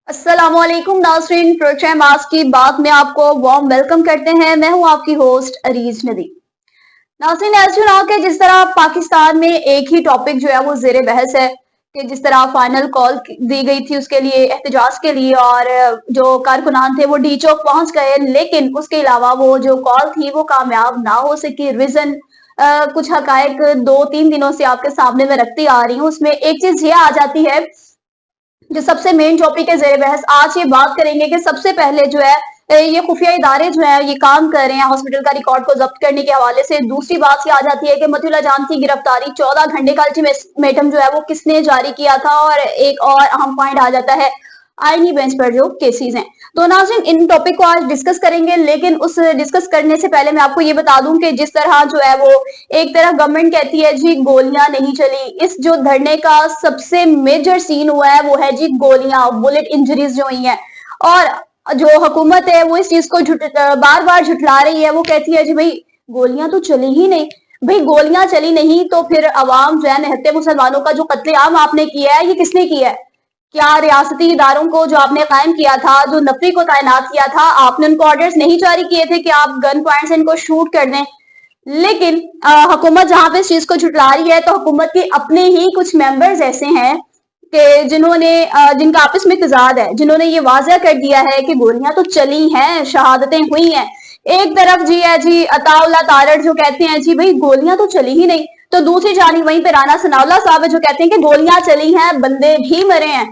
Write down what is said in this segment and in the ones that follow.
अस्सलाम वालेकुम नाज़रीन, प्रोग्राम आज की बात में आपको वार्म वेलकम करते हैं। मैं हूं आपकी होस्ट अरीज नदी। नाज़रीन, ऐसे चुनाव के जिस तरह पाकिस्तान में एक ही टॉपिक जो है वो ज़ेरे बहस है कि जिस तरह फाइनल कॉल दी गई थी उसके लिए एहतजाज के लिए, और जो कारकुनान थे वो डी चौक पहुंच गए, लेकिन उसके अलावा वो जो कॉल थी वो कामयाब ना हो सकी। रीजन कुछ हकायक 2-3 दिनों से आपके सामने में रखती आ रही हूँ। उसमें एक चीज ये आ जाती है जो सबसे मेन टॉपिक है ज़ेरे बहस। आज ये बात करेंगे कि सबसे पहले जो है ये खुफिया इदारे जो है ये काम कर रहे हैं हॉस्पिटल का रिकॉर्ड को जब्त करने के हवाले से। दूसरी बात ये आ जाती है कि मतीउल्लाह जान की गिरफ्तारी 14 घंटे का अल्टीमेटम जो है वो किसने जारी किया था, और एक और अहम पॉइंट आ जाता है आईनी बेंच पर जो केसेस हैं। तो नाज़रीन, इन टॉपिक को आज डिस्कस करेंगे, लेकिन उस डिस्कस करने से पहले मैं आपको ये बता दूं कि जिस तरह जो है वो एक तरफ गवर्नमेंट कहती है जी गोलियां नहीं चली, इस जो धरने का सबसे मेजर सीन हुआ है वो है जी गोलियां, बुलेट इंजरीज जो हुई हैं। और जो हुकूमत है वो इस चीज को बार बार झुठला रही है। वो कहती है जी भाई गोलियां तो चली ही नहीं। भाई गोलियां चली नहीं तो फिर अवाम जो है निहत्थे मुसलमानों का जो कत्लेआम आपने किया है ये किसने किया है? क्या रियासती इदारों को जो आपने कायम किया था, जो नफरी को तैनात किया था, आपने उनको ऑर्डर्स नहीं जारी किए थे कि आप गन पॉइंट से इनको शूट कर दें? लेकिन हुकूमत जहां पे इस चीज को झुटला रही है तो हुकूमत के अपने ही कुछ मेंबर्स ऐसे हैं कि जिन्होंने जिनका आपस में तजाद है, जिन्होंने ये वाजह कर दिया है कि गोलियां तो चली हैं, शहादतें हुई हैं। एक तरफ जी है जी अताउल्लाह तारड़ जो कहते हैं जी भाई गोलियां तो चली ही नहीं, तो दूसरी जानी वहीं पे राना सनाउल्लाह साहब है जो कहते हैं कि गोलियां चली हैं, बंदे भी मरे हैं।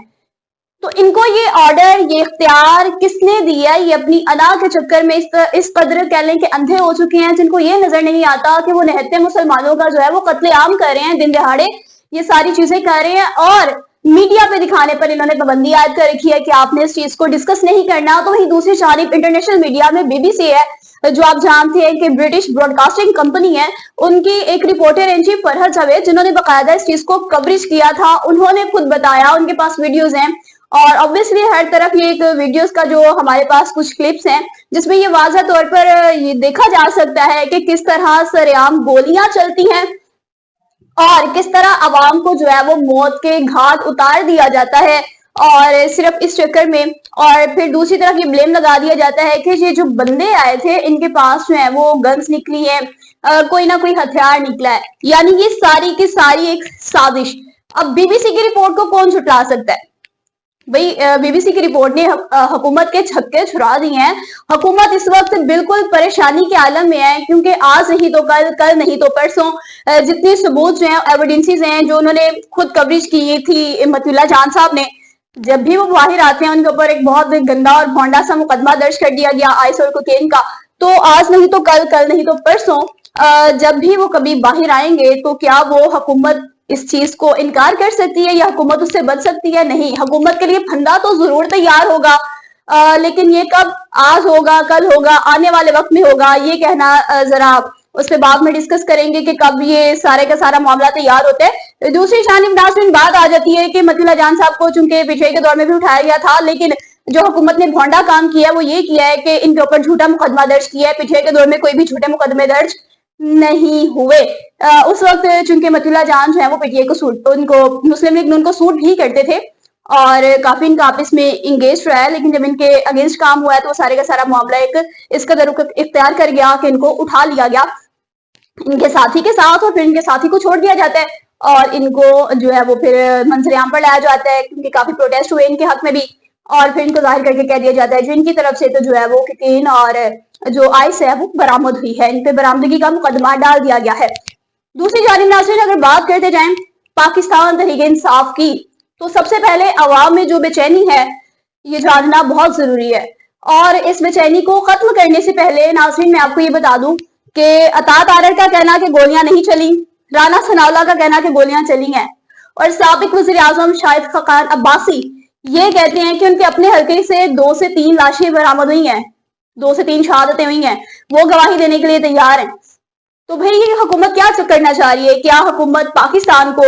तो इनको ये ऑर्डर, ये इख्तियार किसने दिया? ये अपनी अना के चक्कर में इस कदर कह लें कि अंधे हो चुके हैं, जिनको ये नजर नहीं आता कि वो निहत्थे मुसलमानों का जो है वो कत्लेआम कर रहे हैं, दिन दिहाड़े ये सारी चीजें कर रहे हैं, और मीडिया पे दिखाने पर इन्होंने पाबंदी आयद कर रखी है कि आपने इस चीज को डिस्कस नहीं करना। तो वही दूसरी जानिब इंटरनेशनल मीडिया में बीबीसी है, जो आप जानते हैं कि ब्रिटिश ब्रॉडकास्टिंग कंपनी है, उनकी एक reporter in chief Farhad Javed जिन्होंने बकायदा इस चीज को कवरेज किया था, उन्होंने खुद बताया, उनके पास वीडियोज हैं, और ऑब्वियसली हर तरफ ये एक वीडियोस का जो हमारे पास कुछ क्लिप्स हैं जिसमें ये वाज़ा तौर पर ये देखा जा सकता है कि किस तरह सरेआम गोलियां चलती हैं और किस तरह अवाम को जो है वो मौत के घाट उतार दिया जाता है, और सिर्फ इस चक्कर में। और फिर दूसरी तरफ ये ब्लेम लगा दिया जाता है कि ये जो बंदे आए थे इनके पास जो है वो गन्स निकली है, कोई ना कोई हथियार निकला है, यानी ये सारी की सारी एक साजिश। अब बीबीसी की रिपोर्ट को कौन छुटला सकता है? भाई बीबीसी की रिपोर्ट ने हुकूमत के छक्के छुड़ा दिए हैं। हुकूमत इस वक्त बिल्कुल परेशानी के आलम में है, क्योंकि आज नहीं तो कल, कल नहीं तो परसों जितने सबूत जो हैं, एविडेंसेस हैं जो उन्होंने खुद कवरेज की थी मतीउल्लाह जान साहब ने, जब भी वो बाहर आते हैं उनके ऊपर एक बहुत गंदा और भोंडा सा मुकदमा दर्ज कर दिया गया आइस और कोकेन का। तो आज नहीं तो कल, कल नहीं तो परसों जब भी वो कभी बाहर आएंगे तो क्या वो हुकूमत इस चीज को इनकार कर सकती है या हुकूमत उससे बच सकती है? नहीं, हुकूमत के लिए फंदा तो जरूर तैयार होगा, लेकिन ये कब, आज होगा, कल होगा, आने वाले वक्त में होगा, ये कहना जरा उस पर बाद में डिस्कस करेंगे कि कब ये सारे का सारा मामला तैयार होता है। दूसरी जानिब नाज़रीन बात आ जाती है कि मतीउल्लाह जान साहब को चूंकि पिछले के दौर में भी उठाया गया था, लेकिन जो हुकूमत ने भोंडा काम किया है वो ये किया है कि इनके ऊपर झूठा मुकदमा दर्ज किया है। पिछले के दौर में कोई भी झूठे मुकदमे दर्ज नहीं हुए। उस वक्त चूंकि मतीउल्लाह जान जो है वो पीटीआई को सूट, उनको मुस्लिम लीग उनको सूट भी करते थे और काफी इनका आपस में इंगेज रहा है, लेकिन जब इनके अगेंस्ट काम हुआ है तो सारे का सारा मामला एक इस कदर इख्तियार कर गया कि इनको उठा लिया गया इनके साथी के साथ, और फिर इनके साथी को छोड़ दिया जाता है और इनको जो है वो फिर मंजरेआम पर लाया जाता है, क्योंकि काफी प्रोटेस्ट हुए इनके हक में भी, और फिर इनको जाहिर करके कह दिया जाता है जो इनकी तरफ से तो जो है वो कोकीन और जो आइस है वो बरामद हुई है, इन पे बरामदगी का मुकदमा डाल दिया गया है। दूसरी जानिब नाज़रीन अगर बात करते जाएं पाकिस्तान तहरीक इंसाफ की, तो सबसे पहले अवाम में जो बेचैनी है ये जानना बहुत जरूरी है, और इस बेचैनी को खत्म करने से पहले नाज़रीन मैं आपको ये बता दूं कि अता तारड़ का कहना कि गोलियां नहीं चली, राना सनाउल्लाह का कहना कि गोलियां चली हैं, और साबिक वज़ीर आज़म शाहिद खकान अब्बासी ये कहते हैं कि उनके अपने हल्के से 2 से 3 लाशें बरामद हुई हैं, 2 से 3 शहादतें हुई हैं, वो गवाही देने के लिए तैयार हैं। तो भाई ये हुकूमत क्या करना चाह रही है? क्या हुकूमत पाकिस्तान को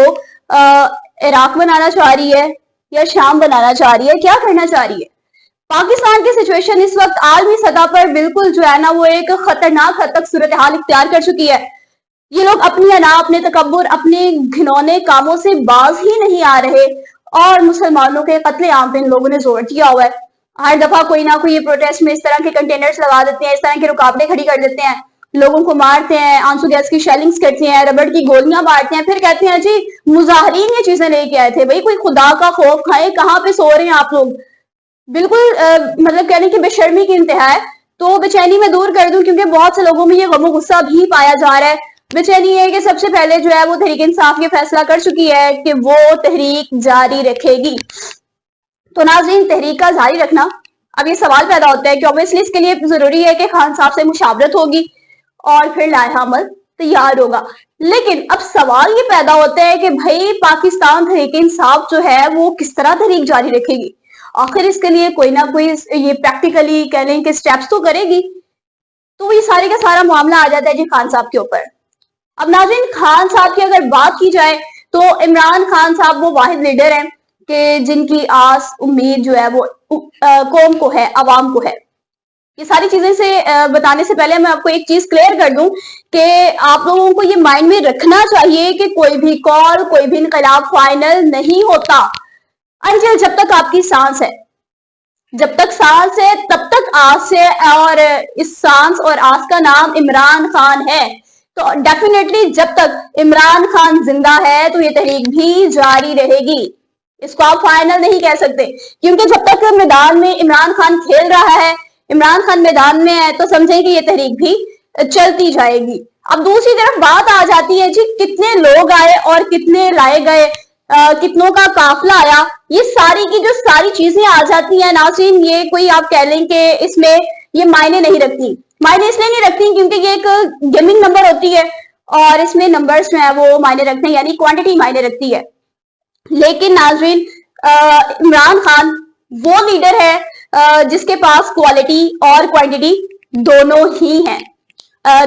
इराक बनाना चाह रही है या शाम बनाना चाह रही है? क्या करना चाह रही है? पाकिस्तान की सिचुएशन इस वक्त आलमी सतह पर बिल्कुल जो है ना वो एक खतरनाक हद तक सूरत हाल इख्तियार कर चुकी है। ये लोग अपनी अना, अपने तकब्बुर, अपने घिनौने कामों से बाज ही नहीं आ रहे, और मुसलमानों के कत्ले आम पे इन लोगों ने जोर दिया हुआ है। हर दफा कोई ना कोई ये प्रोटेस्ट में इस तरह के कंटेनर्स लगा देते हैं, इस तरह की रुकावटें खड़ी कर देते हैं, लोगों को मारते हैं, आंसू गैस की शेलिंग्स करते हैं, रबड़ की गोलियां मारते हैं, फिर कहते हैं जी मुजाहरीन ये चीजें लेके आए थे। भाई कोई खुदा का खौफ खाए, कहाँ पे सो रहे हैं आप लोग? बिल्कुल मतलब कहने की बेशर्मी की इंतहा है। तो बेचैनी में दूर कर दूं, क्योंकि बहुत से लोगों में ये गमो गुस्सा भी पाया जा रहा है। बेचैनी है कि सबसे पहले जो है वो तहरीक इंसाफ ये फैसला कर चुकी है कि वो तहरीक जारी रखेगी। तो नाज़रीन, तहरीक का जारी रखना, अब ये सवाल पैदा होता है कि ऑब्वियसली इसके लिए जरूरी है कि खान साहब से मुशावरत होगी और फिर लाइहा अमल तैयार होगा। लेकिन अब सवाल ये पैदा होता है कि भाई पाकिस्तान तहरीक इंसाफ जो है वो किस तरह तहरीक जारी रखेगी? आखिर इसके लिए कोई ना कोई ये प्रैक्टिकली कह लें कि स्टेप्स तो करेगी। तो ये सारे का सारा मामला आ जाता है जी खान साहब के ऊपर। अब नाज़रीन, खान साहब की अगर बात की जाए तो इमरान खान साहब वो वाहिद लीडर हैं कि जिनकी आस उम्मीद जो है वो कौम को है, अवाम को है। ये सारी चीजें से बताने से पहले मैं आपको एक चीज क्लियर कर दूं कि आप लोगों को ये माइंड में रखना चाहिए कि कोई भी कॉल, कोई भी इनकलाब फाइनल नहीं होता अंटिल जब तक आपकी सांस है। जब तक सांस है तब तक आस है, और इस सांस और आस का नाम इमरान खान है। तो डेफिनेटली जब तक इमरान खान जिंदा है तो ये तहरीक भी जारी रहेगी। इसको आप फाइनल नहीं कह सकते, क्योंकि जब तक मैदान में इमरान खान खेल रहा है, इमरान खान मैदान में है, तो समझें कि ये तहरीक भी चलती जाएगी। अब दूसरी तरफ बात आ जाती है जी कितने लोग आए और कितने लाए गए, कितनों का काफिला आया, ये सारी की जो सारी चीजें आ जाती है नाज़रीन, ये कोई आप कह लें कि इसमें ये मायने नहीं रखती। मायने इसलिए नहीं रखती क्योंकि ये एक गेमिंग नंबर होती है और इसमें नंबर्स जो है वो मायने रखते हैं, यानी क्वांटिटी मायने रखती है। लेकिन नाज़रीन, इमरान खान वो लीडर है जिसके पास क्वालिटी और क्वांटिटी दोनों ही हैं।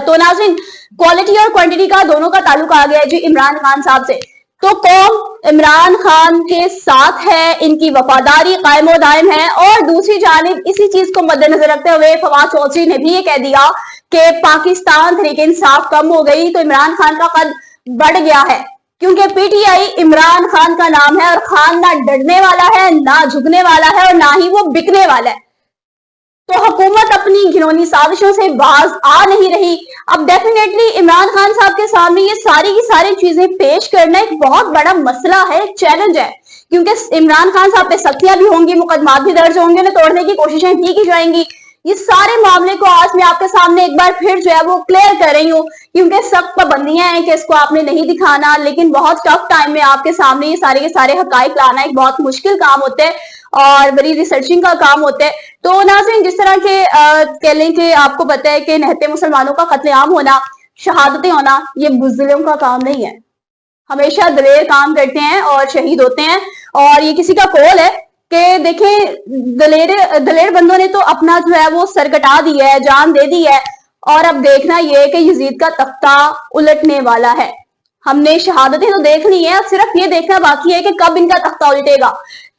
तो नाज़रीन, क्वालिटी और क्वांटिटी का दोनों का ताल्लुक आ गया है जी इमरान खान साहब से। तो कौम इमरान खान के साथ है, इनकी वफादारी कायम व दायम है। और दूसरी जानिब इसी चीज को मद्देनजर रखते हुए फवाद चौधरी ने भी ये कह दिया कि पाकिस्तान तहरीक इंसाफ कम हो गई तो इमरान खान का कद बढ़ गया है, क्योंकि पीटीआई इमरान खान का नाम है और खान ना डरने वाला है, ना झुकने वाला है और ना ही वो बिकने वाला है। तो हुकूमत अपनी घिनौनी साजिशों से बाज आ नहीं रही। अब डेफिनेटली इमरान खान साहब के सामने ये सारी की सारी चीजें पेश करना एक बहुत बड़ा मसला है, चैलेंज है, क्योंकि इमरान खान साहब पे सख्तियां भी होंगी, मुकदमात भी दर्ज होंगे, उन्हें तोड़ने की कोशिशें भी की जाएंगी। ये सारे मामले को आज मैं आपके सामने एक बार फिर जो है वो क्लियर कर रही हूँ, क्योंकि सख्त पाबंदियां हैं कि इसको आपने नहीं दिखाना, लेकिन बहुत टफ टाइम में आपके सामने ये सारे के सारे हकाइक लाना एक बहुत मुश्किल काम होता है और बड़ी रिसर्चिंग का काम होता है। तो नाज़रीन, जिस तरह के कह लें कि आपको पता है कि निहत्ते मुसलमानों का कत्लेआम होना, शहादतें होना, ये बुज़दिलों का काम नहीं है। हमेशा दलेर काम करते हैं और शहीद होते हैं, और ये किसी का कौल है कि देखें दलेर बंदों ने तो अपना जो है वो सर कटा दिया है, जान दे दी है, और अब देखना ये है कि यजीद का तख्ता उलटने वाला है। हमने शहादतें तो देख ली है, अब सिर्फ ये देखना बाकी है कि कब इनका तख्ता उलटेगा।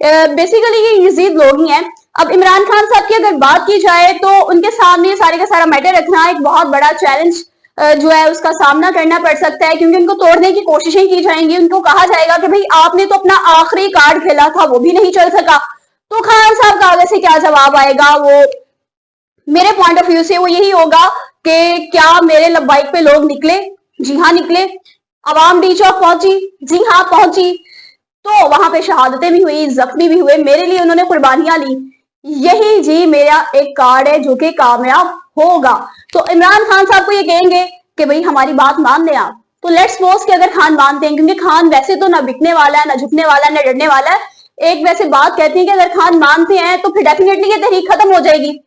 बेसिकली ये यजीद लोग ही हैं। अब इमरान खान साहब की अगर बात की जाए तो उनके सामने सारे का सारा मैटर रखना एक बहुत बड़ा चैलेंज जो है उसका सामना करना पड़ सकता है, क्योंकि उनको तोड़ने की कोशिशें की जाएंगी। उनको कहा जाएगा कि भाई आपने तो अपना आखिरी कार्ड खेला था, वो भी नहीं चल सका। तो खान साहब का आगे से क्या जवाब आएगा, वो मेरे पॉइंट ऑफ व्यू से वो यही होगा कि क्या मेरे लब्बाइक पे लोग निकले? जी हाँ निकले। अवाम डी चौक पहुंची? जी हाँ पहुंची। तो वहां पे शहादतें भी हुई, जख्मी भी हुए, मेरे लिए उन्होंने कुर्बानियां ली। यही जी मेरा एक कार्ड है जो कि कामयाब होगा। तो इमरान खान साहब को ये कहेंगे कि भाई हमारी बात मान लें आप। तो लेट्स सपोज कि अगर खान मानते हैं, क्योंकि खान वैसे तो ना बिकने वाला है, ना झुकने वाला है, ना डरने वाला है। एक वैसे बात कहती है कि अगर खान मानते हैं तो फिर डेफिनेटली ये तहरीक खत्म हो जाएगी।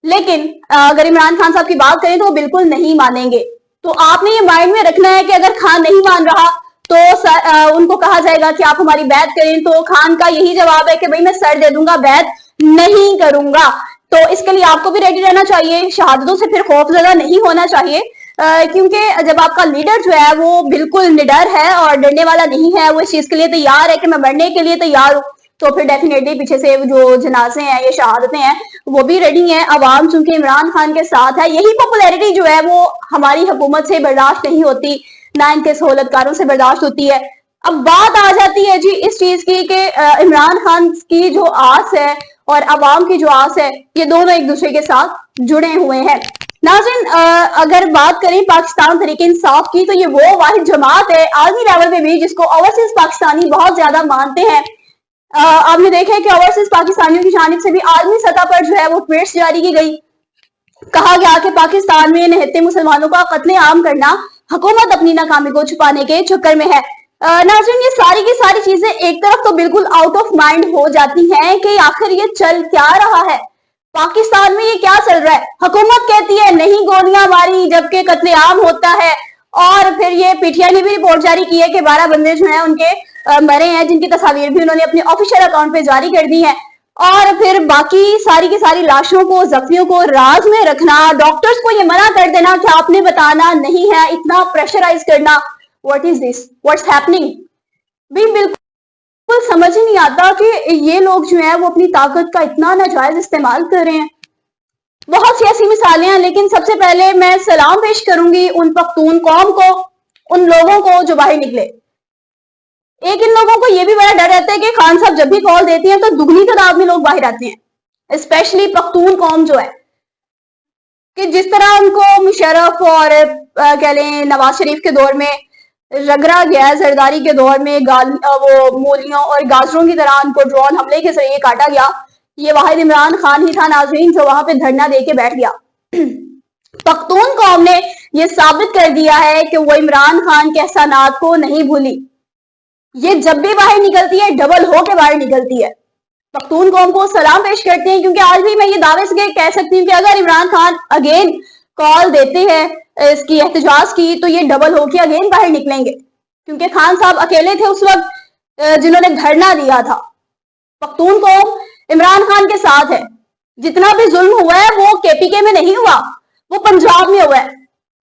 लेकिन अगर इमरान खान साहब की बात करें तो वो बिल्कुल नहीं मानेंगे। तो आपने ये माइंड में रखना है कि अगर खान नहीं मान रहा तो उनको कहा जाएगा कि आप हमारी बैत करें। तो खान का यही जवाब है कि भाई मैं सर दे दूंगा, बैत नहीं करूंगा। तो इसके लिए आपको भी रेडी रहना चाहिए, शहादतों से फिर खौफजदा नहीं होना चाहिए, क्योंकि जब आपका लीडर जो है वो बिल्कुल निडर है और डरने वाला नहीं है, वो इस चीज के लिए तैयार है कि मैं मरने के लिए तैयार हूँ, तो फिर डेफिनेटली पीछे से जो जनाजे हैं, ये शहादतें हैं, वो भी रेडी हैं। अवाम चूंकि इमरान खान के साथ है, यही पॉपुलैरिटी जो है वो हमारी हुकूमत से बर्दाश्त नहीं होती, ना इनके सहूलतकारों से बर्दाश्त होती है। अब बात आ जाती है है जी इस चीज की कि इमरान खान की जो आस है और अवाम की जो आस है, ये दोनों एक दूसरे के साथ जुड़े हुए हैं। नाज़रीन, अगर बात करें पाकिस्तान तहरीक इंसाफ की, तो ये वो वाहिद जमात है आर्मी लेवल पे भी जिसको ओवरसीज पाकिस्तानी बहुत ज्यादा मानते हैं। आपने देखा है कि ओवरसीज पाकिस्तानियों की जानिब से भी आर्मी सतह पर जो है वो ट्वीट्स जारी की गई। कहा गया कि पाकिस्तान में निहत्ते मुसलमानों का कत्ले आम करना हुकूमत अपनी नाकामी को छुपाने के चक्कर में है। नाज़रीन, ये सारी की सारी चीजें एक तरफ तो बिल्कुल आउट ऑफ माइंड हो जाती हैं कि आखिर ये चल क्या रहा है, पाकिस्तान में ये क्या चल रहा है। हुकूमत कहती है नहीं गोलियां मारी, जबकि कत्लेआम होता है। और फिर ये पीटीआई ने भी रिपोर्ट जारी की है कि 12 बंदे जो हैं उनके मरे हैं, जिनकी तस्वीर भी उन्होंने अपने ऑफिशियल अकाउंट पे जारी कर दी है। और फिर बाकी सारी की सारी लाशों को, जख्मियों को राज में रखना, डॉक्टर्स को ये मना कर देना कि आपने बताना नहीं है, इतना प्रेशराइज करना। What is this, what's happening? भी बिल्कुल समझ ही नहीं आता कि ये लोग जो है वो अपनी ताकत का इतना नाजायज इस्तेमाल कर रहे हैं। बहुत सी ऐसी मिसालें हैं, लेकिन सबसे पहले मैं सलाम पेश करूंगी उन पख्तून कौम को, उन लोगों को जो बाहर निकले। एक इन लोगों को ये भी बड़ा डर रहता है कि खान साहब जब भी कॉल देती हैं तो दुगनी तादाद में लोग बाहर आते हैं, स्पेशली पख्तून कौम जो है, कि जिस तरह उनको मुशर्रफ और कह लें नवाज शरीफ के दौर में रगड़ा गया, जरदारी के दौर में वो मूलियों और गाजरों की तरह उनको ड्रोन हमले के जरिए काटा गया। ये वाहिद इमरान खान ही था नाज़रीन जो वहां पे धरना देके बैठ गया। पख्तून कौम ने ये साबित कर दिया है कि वो इमरान खान के एहसानात को नहीं भूली। ये जब भी बाहर निकलती है डबल हो के बाहर निकलती है। पख्तून कौम को सलाम पेश करते हैं, क्योंकि आज भी मैं ये दावे से कह सकती हूँ कि अगर इमरान खान अगेन कॉल देते हैं इसकी एहतजाज की, तो ये डबल होके अगेन बाहर निकलेंगे, क्योंकि खान साहब अकेले थे उस वक्त जिन्होंने धरना दिया था। पख्तून कौम इमरान खान के साथ है। जितना भी जुल्म हुआ है वो केपीके में नहीं हुआ, वो पंजाब में हुआ है।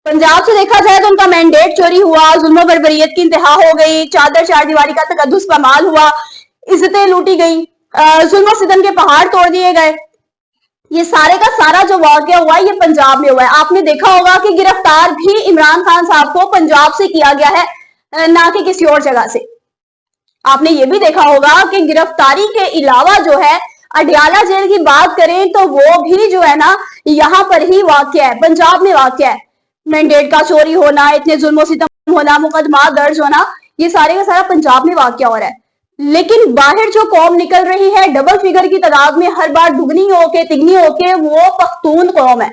पंजाब से देखा जाए तो उनका मैंडेट चोरी हुआ, जुल्म बर्बरियत की इंतहा हो गई, चादर चार दीवारी का तकद्दुस पामाल हुआ, इज्जतें लूटी गई, जुल्म सितम के पहाड़ तोड़ दिए गए। ये सारे का सारा जो वाकया हुआ है ये पंजाब में हुआ है। आपने देखा होगा कि गिरफ्तार भी इमरान खान साहब को पंजाब से किया गया है, ना कि किसी और जगह से। आपने ये भी देखा होगा कि गिरफ्तारी के अलावा जो है अडयाला जेल की बात करें तो वो भी जो है ना यहाँ पर ही वाकया है, पंजाब में वाकया है। मैंडेट का चोरी होना, इतने जुल्म सितम होना, मुकदमा दर्ज होना, ये सारे का सारा पंजाब में वाकया हो रहा है। लेकिन बाहर जो कौम निकल रही है डबल फिगर की तादाद में, हर बार दुगनी होके तिगनी होके, वो पख्तून कौम है।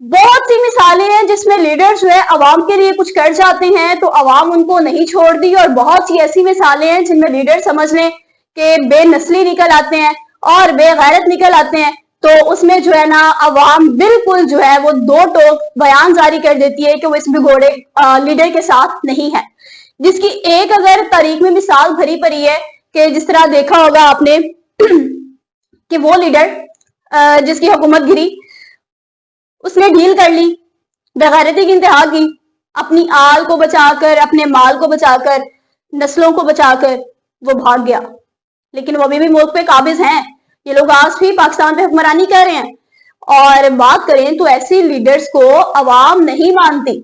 बहुत सी मिसालें हैं जिसमें लीडर जो है अवाम के लिए कुछ कर जाते हैं तो अवाम उनको नहीं छोड़ती, और बहुत सी ऐसी मिसालें हैं जिनमें लीडर समझ लें कि बेनस्ली निकल आते हैं और बेगैरत निकल आते हैं, तो उसमें जो है ना अवाम बिल्कुल जो है वो दो टोक बयान जारी कर देती है कि वो इस भिगोड़े लीडर के साथ नहीं है। जिसकी एक अगर तारीख में मिसाल भरी पड़ी है कि जिस तरह देखा होगा आपने कि वो लीडर जिसकी हुकूमत गिरी, उसने डील कर ली, बेगैरती की इंतहा की, अपनी आल को बचाकर, अपने माल को बचाकर, नस्लों को बचाकर वो भाग गया। लेकिन वो अभी भी मुल्क पे काबिज हैं, ये लोग आज भी पाकिस्तान पे हुक्मरानी कर रहे हैं। और बात करें तो ऐसे लीडर्स को अवाम नहीं मानती।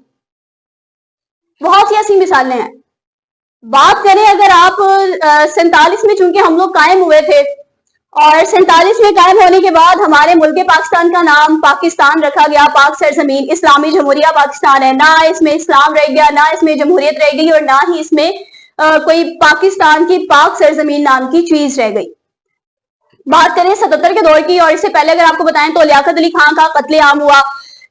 बहुत सी ऐसी मिसालें हैं। बात करें अगर आप 47 में चूंकि हम लोग कायम हुए थे, और 47 में कायम होने के बाद हमारे मुल्क पाकिस्तान का नाम पाकिस्तान रखा गया, पाक सरजमीन, इस्लामी जमहूरिया पाकिस्तान है। ना इसमें इस्लाम रह गया, ना इसमें जमहूरियत रह गई, और ना ही इसमें कोई पाकिस्तान की पाक सरजमीन नाम की चीज रह गई। बात करें 77 के दौर की, और इससे पहले अगर आपको बताएं तो लियाकत अली खान का कत्लेआम हुआ,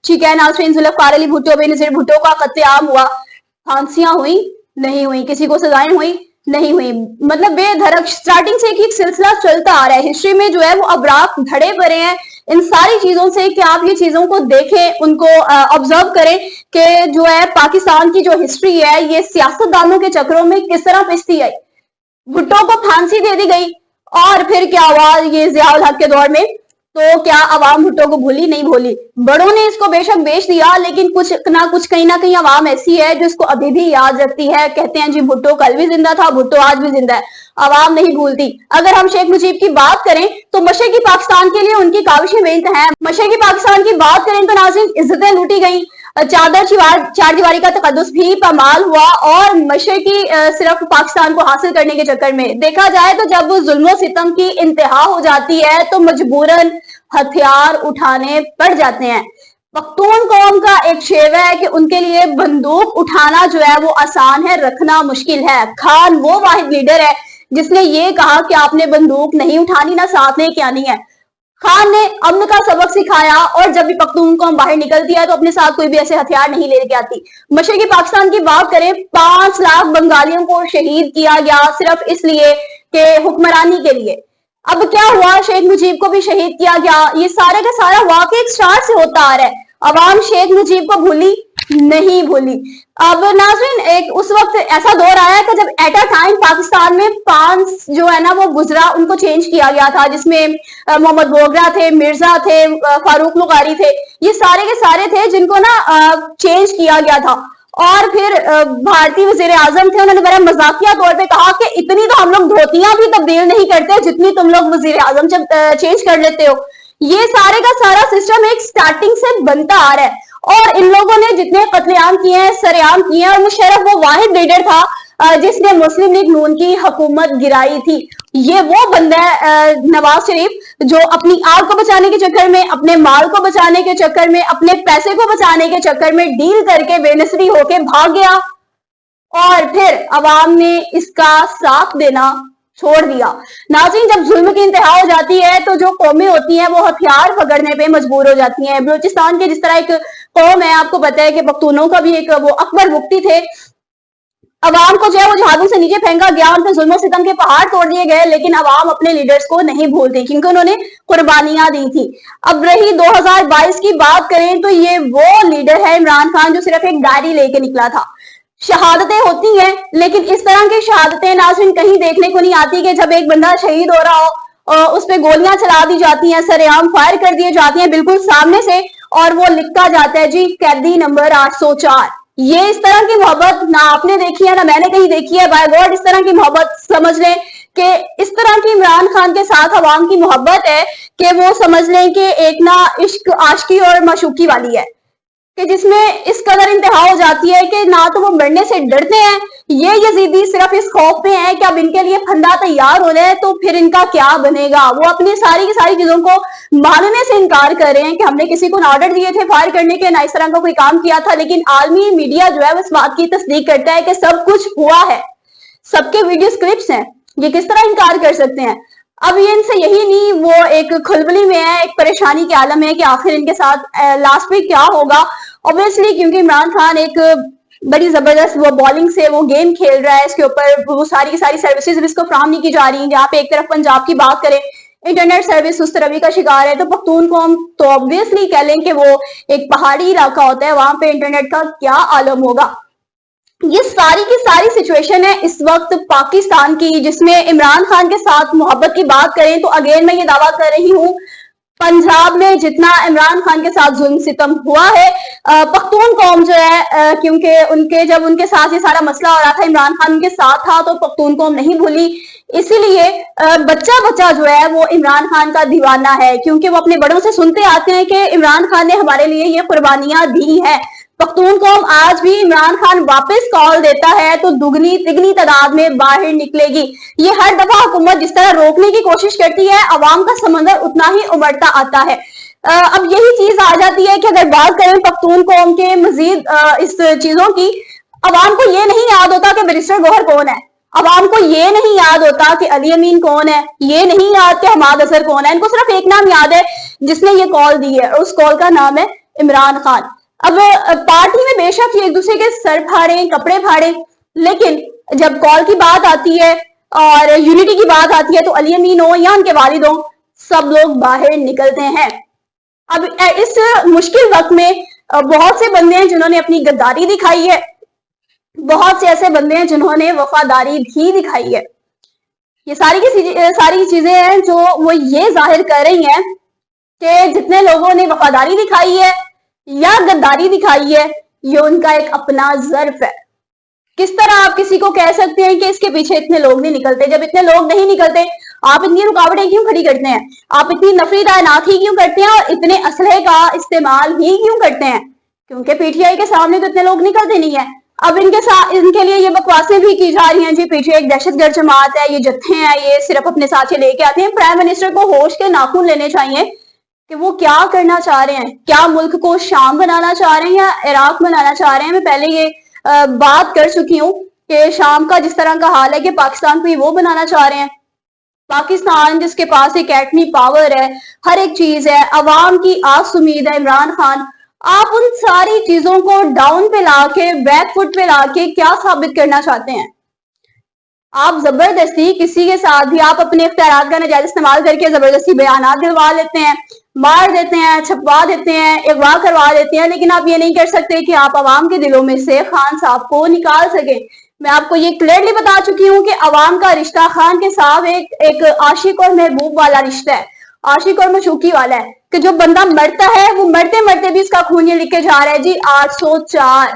ठीक है, नासरीन जुल्फकार अली भुट्टो, बेनजीर भुट्टो का कत्लेआम हुआ। फांसियां हुई नहीं हुई, किसी को सजाएं हुई नहीं हुई, मतलब बेधड़क स्टार्टिंग से एक सिलसिला चलता आ रहा है। हिस्ट्री में जो है वो अबराक भरे पड़े हैं इन सारी चीजों से कि आप ये चीजों को देखें, उनको ऑब्जर्व करें कि जो है पाकिस्तान की जो हिस्ट्री है ये सियासतदानों के चक्रों में किस तरह पिसती आई। भुट्टो को फांसी दे दी गई, और फिर क्या हुआ ये ज़ियाउल हक के दौर में, तो क्या अवाम भुट्टो को भूली? नहीं भूली। बड़ों ने इसको बेशक बेच दिया, लेकिन कुछ ना कुछ कहीं ना कहीं अवाम ऐसी है जो इसको अभी भी याद रखती है। कहते हैं जी भुट्टो कल भी जिंदा था, भुट्टो आज भी जिंदा है, अवाम नहीं भूलती। अगर हम शेख मुजीब की बात करें तो मशरकी पाकिस्तान के लिए उनकी काविशें बेइंतहा हैं। मशरकी पाकिस्तान की बात करें तो नाज़रीन इज्जतें लूटी गई, चार दीवारी का तकद्दुस भी पामाल हुआ और मशरकी सिर्फ पाकिस्तान को हासिल करने के चक्कर में। देखा जाए तो जब जुल्म सितम की इंतहा हो जाती है तो मजबूरन हथियार उठाने पड़ जाते हैं। पख्तून कौम का एक शेर है कि उनके लिए बंदूक उठाना जो है वो आसान है, रखना मुश्किल है। खान वो वाहिद लीडर है जिसने ये कहा कि आपने बंदूक नहीं उठानी, ना साथ लेके आनी है। खान ने अमन का सबक सिखाया और जब भी पख्तून कौम बाहर निकलती है तो अपने साथ कोई भी ऐसे हथियार नहीं लेके आती। मशरकी पाकिस्तान की बात करें, 5 लाख बंगालियों को शहीद किया गया सिर्फ इसलिए कि हुक्मरानी के लिए। अब क्या हुआ, शेख मुजीब को भी शहीद किया गया। ये सारे का सारा वाकई एक स्टार्ट से होता आ रहा है। अवाम शेख मुजीब को भूली नहीं भूली। अब नाज़रीन, एक उस वक्त ऐसा दौर आया कि जब एट अ टाइम पाकिस्तान में 5 जो है ना वो गुजरा, उनको चेंज किया गया था, जिसमें मोहम्मद बोगरा थे, मिर्जा थे, फारूक लुगारी थे। ये सारे के सारे थे जिनको ना चेंज किया गया था। और फिर भारतीय वजीर आजम थे, उन्होंने बड़ा मजाकिया तौर पे कहा कि इतनी तो हम लोग धोतियां भी तब्दील नहीं करते जितनी तुम लोग वजीर आजम चेंज कर लेते हो। ये सारे का सारा सिस्टम एक स्टार्टिंग से बनता आ रहा है और इन लोगों ने जितने कत्लेआम किए हैं, सरेआम किए हैं, और मुशर्रफ वो वाहिद लीडर था जिसने मुस्लिम लीग नून की हुकूमत गिराई थी। ये वो बंदा है नवाज शरीफ जो अपनी आग को बचाने के चक्कर में, अपने माल को बचाने के चक्कर में, अपने पैसे को बचाने के चक्कर में डील करके बेनसरी होके भाग गया और फिर अवाम ने इसका साथ देना छोड़ दिया। नाज़रीन, जब जुल्म की इंतहा हो जाती है तो जो कौमें होती हैं वो हथियार पकड़ने पे मजबूर हो जाती हैं। बलूचिस्तान के जिस तरह एक कौम है, आपको पता है कि पख्तूनों का भी एक वो अकबर मुफ्ती थे। अवाम को जो है वो जहादों से नीचे फेंका गया, उन पर जुल्म सितम के पहाड़ तोड़ दिए गए, लेकिन अवाम अपने लीडर्स को नहीं भूलती क्योंकि उन्होंने कुर्बानियां दी थी। अब रही 2022 की बात करें तो ये वो लीडर है इमरान खान जो सिर्फ एक डायरी लेके निकला था। शहादतें होती हैं, लेकिन इस तरह की शहादतें नाज़रीन कहीं देखने को नहीं आती कि जब एक बंदा शहीद हो रहा हो और उस पर गोलियां चला दी जाती हैं, सरेआम फायर कर दिए जाती हैं बिल्कुल सामने से, और वो लिखा जाता है जी कैदी नंबर 804। ये इस तरह की मोहब्बत ना आपने देखी है ना मैंने कहीं देखी है। बाय गॉड, इस तरह की मोहब्बत समझ लें कि इस तरह की इमरान खान के साथ अवाम की मोहब्बत है कि वो समझ लें कि एक ना इश्क आशिकी और माशूकी वाली है कि जिसमें इस कदर इंतहा हो जाती है कि ना तो वो मरने से डरते हैं। ये यजीदी सिर्फ इस खौफ में है कि अब इनके लिए फंदा तैयार हो जाए तो फिर इनका क्या बनेगा। वो अपनी सारी की सारी चीजों को मानने से इनकार कर रहे हैं कि हमने किसी को ना ऑर्डर दिए थे फायर करने के, ना इस तरह का कोई काम किया था। लेकिन आलमी मीडिया जो है वो इस बात की तस्दीक करता है कि सब कुछ हुआ है, सबके वीडियो स्क्रिप्ट्स हैं। ये किस तरह इनकार कर सकते हैं। अब ये इनसे यही नहीं, वो एक खुलबली में है, एक परेशानी के आलम है कि आखिर इनके साथ लास्ट में क्या होगा। ऑब्वियसली क्योंकि इमरान खान एक बड़ी जबरदस्त वो बॉलिंग से वो गेम खेल रहा है, इसके ऊपर वो सारी की सारी सर्विसेज भी इसको फराहम नहीं की जा रही। जहाँ पे एक तरफ पंजाब की बात करें, इंटरनेट सर्विस सुस्त रवि का शिकार है, तो पख्तून कौम तो ऑब्वियसली कह लें कि वो एक पहाड़ी इलाका होता है, वहां पे इंटरनेट का क्या आलम होगा। ये सारी की सारी सिचुएशन है इस वक्त पाकिस्तान की, जिसमें इमरान खान के साथ मोहब्बत की बात करें तो अगेन मैं ये दावा कर रही हूँ, पंजाब में जितना इमरान खान के साथ जुल्म सितम हुआ है, पख्तून कौम जो है क्योंकि जब उनके साथ ये सारा मसला हो रहा था, इमरान खान उनके साथ था, तो पख्तून कौम नहीं भूली। इसीलिए बच्चा बच्चा जो है वो इमरान खान का दीवाना है, क्योंकि वो अपने बड़ों से सुनते आते हैं कि इमरान खान ने हमारे लिए ये कुर्बानियां दी हैं। पख्तून कौम आज भी इमरान खान वापस कॉल देता है तो दुगनी तिगनी तादाद में बाहर निकलेगी। ये हर दफा हुकूमत जिस तरह रोकने की कोशिश करती है, अवाम का समंदर उतना ही उमड़ता आता है। अब यही चीज आ जाती है कि अगर बात करें पख्तून कौम के मजीद इस चीजों की, अवाम को ये नहीं याद होता कि बैरिस्टर गौहर कौन है, अवाम को ये नहीं याद होता कि अली अमीन कौन है, ये नहीं याद कि हमाद अजहर कौन है। इनको सिर्फ एक नाम याद है जिसने ये कॉल दी है, और उस कॉल का नाम है इमरान खान। अब पार्टी में बेशक ये एक दूसरे के सर फाड़े, कपड़े फाड़े, लेकिन जब कॉल की बात आती है और यूनिटी की बात आती है तो अली अमीन हो या उनके वालिद हो, सब लोग बाहर निकलते हैं। अब इस मुश्किल वक्त में बहुत से बंदे हैं जिन्होंने अपनी गद्दारी दिखाई है, बहुत से ऐसे बंदे हैं जिन्होंने वफादारी भी दिखाई है। ये सारी चीजें हैं जो वो ये जाहिर कर रही हैं कि जितने लोगों ने वफादारी दिखाई है या गद्दारी दिखाई है, ये उनका एक अपना ज़र्फ है। किस तरह आप किसी को कह सकते हैं कि इसके पीछे इतने लोग नहीं निकलते? जब इतने लोग नहीं निकलते, आप इतनी रुकावटें क्यों खड़ी करते हैं? आप इतनी नफरी तैनात ही क्यों करते हैं और इतने असलहे का इस्तेमाल ही क्यों करते हैं? क्योंकि पीटीआई के सामने तो इतने लोग निकलते नहीं है। अब इनके लिए ये बकवासें भी की जा रही हैं जी, पीटीआई एक दहशतगर्द जमात है, ये जत्थे हैं, ये सिर्फ अपने साथ ये लेके आते हैं। प्राइम मिनिस्टर को होश के नाखून लेने चाहिए कि वो क्या करना चाह रहे हैं। क्या मुल्क को शाम बनाना चाह रहे हैं या इराक बनाना चाह रहे हैं? मैं पहले ये बात कर चुकी हूँ कि शाम का जिस तरह का हाल है कि पाकिस्तान को वो बनाना चाह रहे हैं। पाकिस्तान जिसके पास एक एटमी पावर है, हर एक चीज है, अवाम की आस उम्मीद है इमरान खान, आप उन सारी चीजों को डाउन पे लाके, बैक फुट पे लाके क्या साबित करना चाहते हैं? आप जबरदस्ती किसी के साथ भी आप अपने इख्तियारात का नाजायज इस्तेमाल करके जबरदस्ती बयानात दिलवा लेते हैं, मार देते हैं, छपवा देते हैं, अगवा करवा देते हैं, लेकिन आप ये नहीं कर सकते कि आप अवाम के दिलों में से खान साहब को निकाल सके। मैं आपको ये क्लियरली बता चुकी हूँ कि अवाम का रिश्ता खान के साथ एक आशिक और महबूब वाला रिश्ता है, आशिक और मशूकी वाला है, कि जो बंदा मरता है वो मरते मरते भी इसका खून ये लिख के जा रहा है जी 804।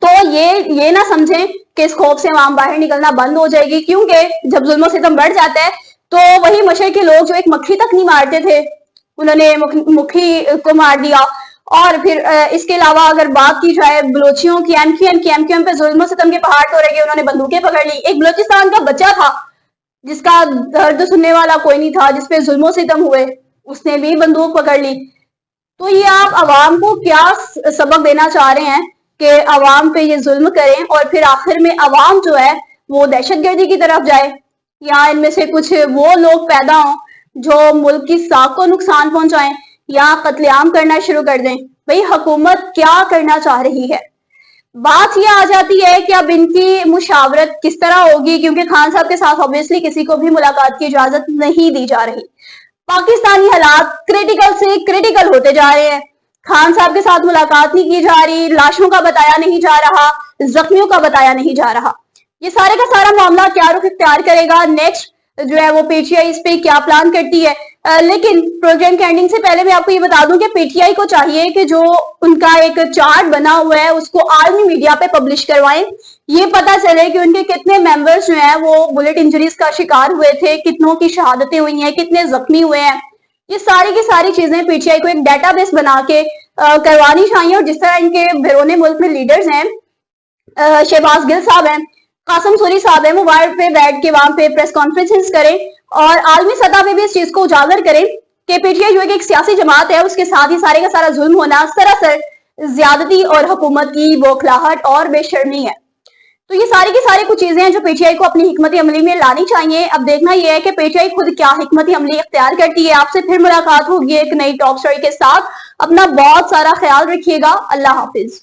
तो ये ना समझें कि इस खौफ से अवाम बाहर निकलना बंद हो जाएगी, क्योंकि जब जुल्म सितम बढ़ जाता है तो वही मशर के लोग जो एक मक्खी तक नहीं मारते थे, उन्होंने मुखी को मार दिया। और फिर इसके अलावा अगर बात की जाए बलोचियों की, एमक्यूएम पे जुल्म सितम के पहाड़ तोड़े गए, उन्होंने बंदूकें पकड़ ली। एक बलोचिस्तान का बच्चा था जिसका दर्द सुनने वाला कोई नहीं था, जिसपे जुल्म सितम हुए, उसने भी बंदूक पकड़ ली। तो ये आप अवाम को क्या सबक देना चाह रहे हैं कि अवाम पे ये जुल्म करें और फिर आखिर में अवाम जो है वो दहशतगर्दी की तरफ जाए, या इनमें से कुछ वो लोग पैदा हों जो मुल्क की साख को नुकसान पहुंचाएं या कत्लेआम करना शुरू कर दें? भाई हुकूमत क्या करना चाह रही है? बात ये आ जाती है कि अब इनकी मुशावरत किस तरह होगी, क्योंकि खान साहब के साथ ऑब्वियसली किसी को भी मुलाकात की इजाजत नहीं दी जा रही। पाकिस्तानी हालात क्रिटिकल से क्रिटिकल होते जा रहे हैं। खान साहब के साथ मुलाकात नहीं की जा रही, लाशों का बताया नहीं जा रहा, जख्मियों का बताया नहीं जा रहा। ये सारे का सारा मामला क्या रुख इख्तियार करेगा, नेक्स्ट जो है वो पीटीआई इस पे क्या प्लान करती है। लेकिन प्रोग्राम के एंडिंग से पहले मैं आपको ये बता दूं कि पीटीआई को चाहिए कि जो उनका एक चार्ट बना हुआ है उसको आर्मी मीडिया पे पब्लिश करवाएं, ये पता चले कि उनके कितने मेंबर्स जो हैं वो बुलेट इंजरीज का शिकार हुए थे, कितनों की शहादतें हुई हैं, कितने जख्मी हुए हैं। ये सारी की सारी चीजें पीटीआई को एक डेटाबेस बना के करवानी चाहिए। और जिस तरह इनके बैरून मुल्क में लीडर्स हैं, शहबाज गिल साहब हैं, कासिम सूरी साहब है, वो वहां पे बैठ के वहां पे प्रेस कॉन्फ्रेंसेस करें और आलमी सतह पे भी इस चीज को उजागर करें कि पीटीआई जो एक सियासी जमात है उसके साथ ही सारे का सारा जुल्म होना सरासर ज्यादती और हुकूमत की बौखलाहट और बेशर्मी है। तो ये सारी की सारी कुछ चीजें हैं जो पीटीआई को अपनी हिकमत अमली में लानी चाहिए। अब देखना यह है कि पीटीआई खुद क्या हिकमत अमली इख्तियार करती है। आपसे फिर मुलाकात होगी एक नई टॉप स्टोरी के साथ। अपना बहुत सारा ख्याल रखिएगा। अल्लाह हाफिज।